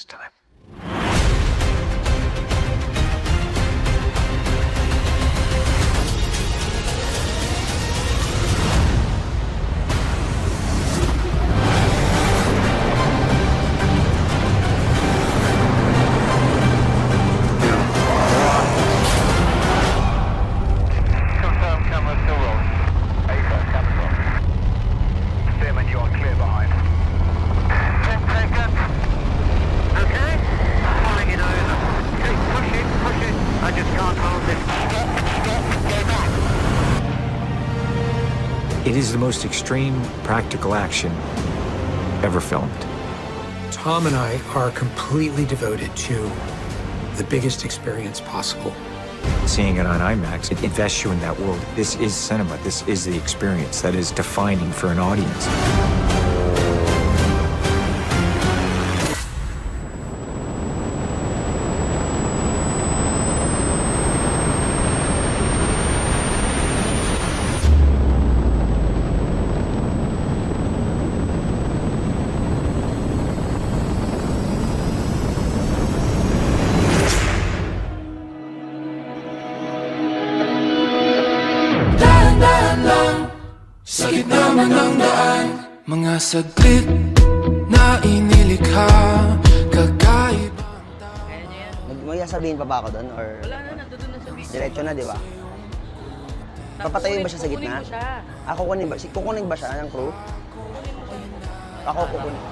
time. Confirm camera still rolling. A-first, camera rolling. Spearman, you are clear behind. 10 seconds. Okay. Pulling it over. Okay, push it, push it. I just can't hold this. Stop, go back. It is the most extreme practical action ever filmed. Tom and I are completely devoted to the biggest experience possible. Seeing it on IMAX, it invests you in that world. This is cinema. This is the experience that is defining for an audience. Dahan-dahan lang sa gitna man ng daan. Mga saglit na inilikha, kakaibang May sasabihin pa ba ako doon? Or Wala na, nandun na sa video. diretso na, di ba? Papatayin ba siya sa gitna? Kukunin mo siya. Kukunin ba siya ng crew? Ako kukunin.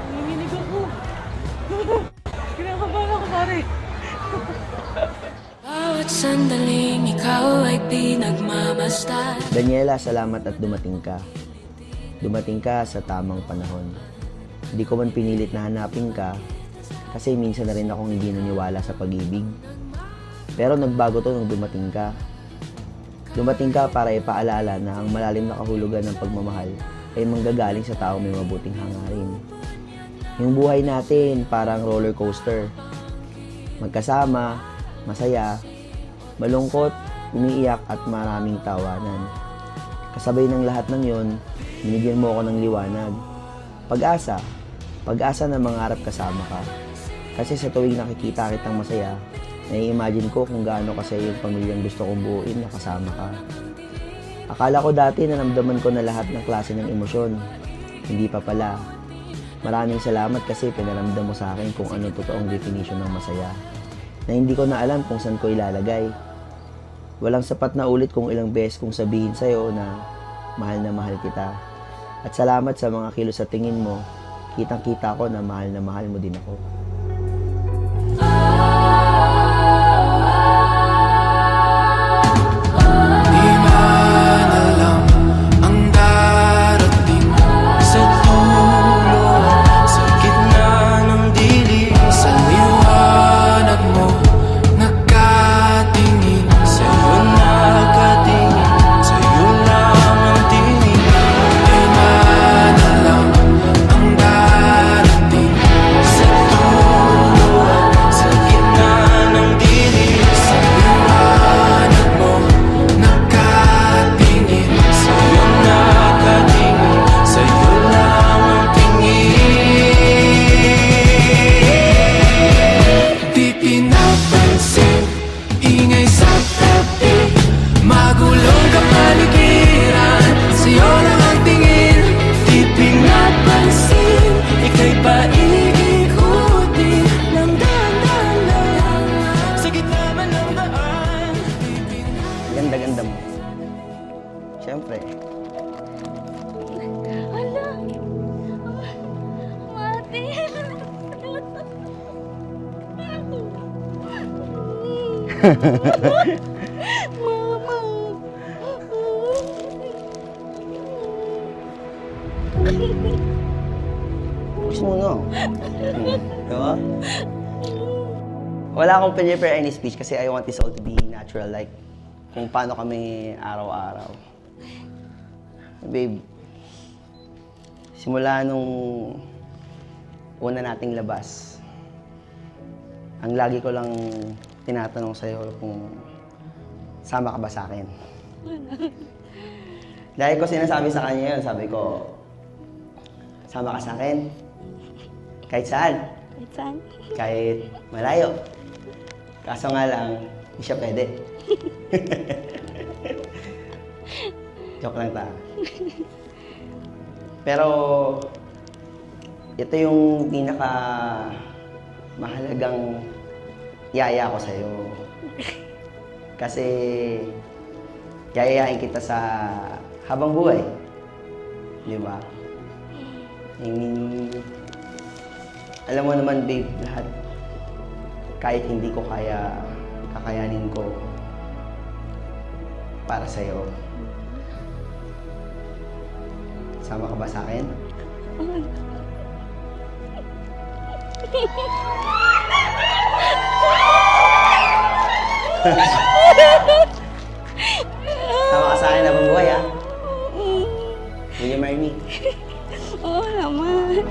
Nanginginig ako. Kinakabahan ako, pare. bawat sandaling ikaw ay pinagmamasdan. Daniela, salamat at dumating ka. Dumating ka sa tamang panahon. Hindi ko man pinilit na hanapin ka kasi minsan na rin akong hindi naniwala sa pag-ibig. Pero nagbago to nung dumating ka. Dumating ka para ipaalala na ang malalim na kahulugan ng pagmamahal ay manggagaling sa taong may mabuting hangarin. Yung buhay natin parang roller coaster. Magkasama, masaya, malungkot, umiiyak at maraming tawanan. Kasabay ng lahat ng yon, binigyan mo ako ng liwanag. Pag-asa, pag-asa na mangarap kasama ka. Kasi sa tuwing nakikita kitang masaya, nai-imagine ko kung gaano kasaya yung pamilyang gusto kong buuin na kasama ka. Akala ko dati na namdaman ko na lahat ng klase ng emosyon. Hindi pa pala. Maraming salamat kasi pinaramdam mo sa akin kung ano totoong definition ng masaya. Na hindi ko na alam kung saan ko ilalagay. Walang sapat na ulit kung ilang beses kong sabihin sa'yo na mahal kita. At salamat sa mga kilos sa tingin mo, kitang-kita ko na mahal mo din ako. Di man alam ang darating sa dulo, sa gitna ng dilim, sa liwanag mo nakatingin, sa'yo nakatingin, sa'yo lang ang tingin. Di man alam ang darating sa dulo, sa gitna ng dilim, sa liwanag mo nakatingin, sa'yo nakatingin, sa'yo lang ang tingin. Di pinapansin, ingay sa tabi, magulong kapaligiran, sa'yo lang ang tingin. Di pinapansin, ika'y paikikutin ng dahan-dahan lang sa gitna man ng daan. Ganda-ganda mo. Siyempre. Hala! Mati! Mama! Push mo, no? Diba? Wala akong prepare any speech kasi I want this all to be natural, like kung paano kami araw-araw. Babe, simula nung una nating labas, ang lagi ko lang tinatanong sa'yo kung sama ka ba sa akin? Dahil ko sinasabi sa kanya yun, sabi ko, sama ka sa akin? Kahit saan? Kahit saan? Kahit malayo. Kaso nga lang, hindi siya pwede. Joke lang ta. Pero, ito yung pinaka mahalagang yaya ko sa'yo. Kasi, yayayain kita sa habang buhay. Di ba? I mean, alam mo naman, babe, lahat. Kahit hindi ko kaya, kakayanin ko para sa'yo. Sama ka ba sa akin? Sama ka sa akin habang buhay, ha? Will you marry me? Oo naman.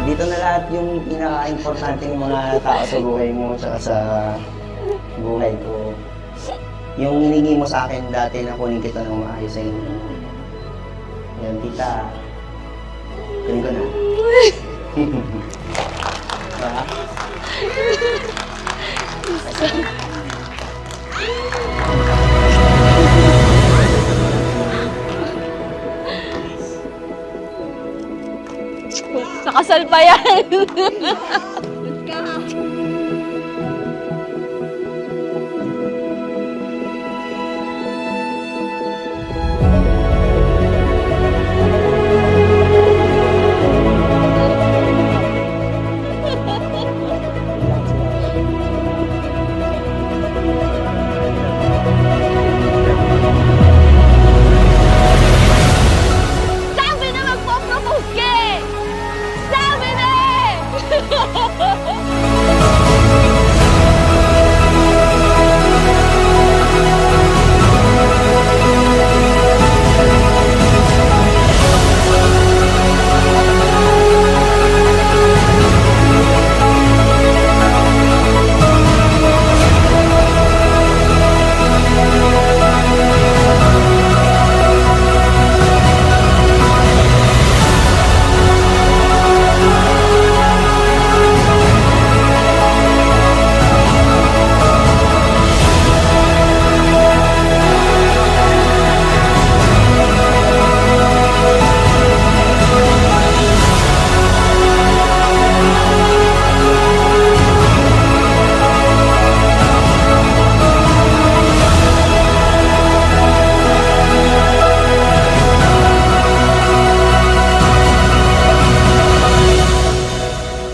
Dito na lahat yung pinaka-importante ng mga tao sa buhay mo at sa buhay ko. Yung hiningi mo sa akin dati na kunin kita ng maayos sa inyo. Yan, tita. Kunin ko na. Diba? Sa kasal pa yan. Sabi na magpo-propose ka eh! Sabi na eh!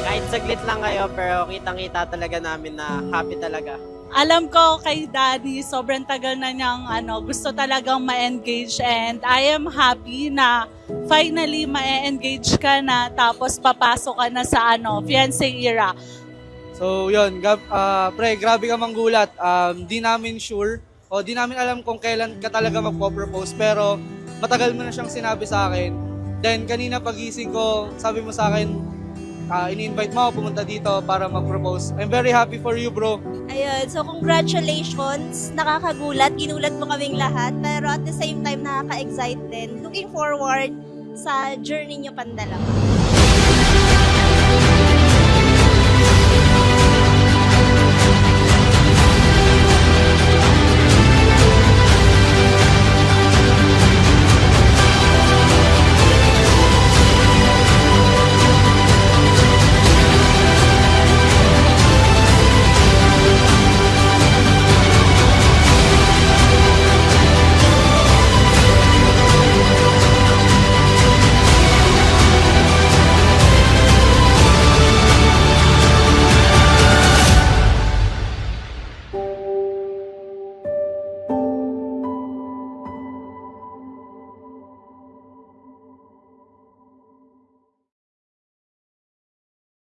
Kahit saglit lang kayo, pero kitang-kita talaga namin na happy talaga. Alam ko kay Daddy, sobrang tagal na niyang gusto talagang ma-engage and I am happy na finally ma-engage ka na tapos papasok ka na sa fiancé era. So yun, pre, grabe ka manggulat. Di namin sure o di namin alam kung kailan ka talaga magpo-propose pero matagal mo na siyang sinabi sa akin. Then kanina pagising ko, sabi mo sa akin, ini-invite mo ako pumunta dito para mag-propose. I'm very happy for you, bro. Ayun, so congratulations. Nakakagulat, ginulat mo kaming lahat. Pero at the same time, nakaka-excite din. Looking forward sa journey nyo pandalawa.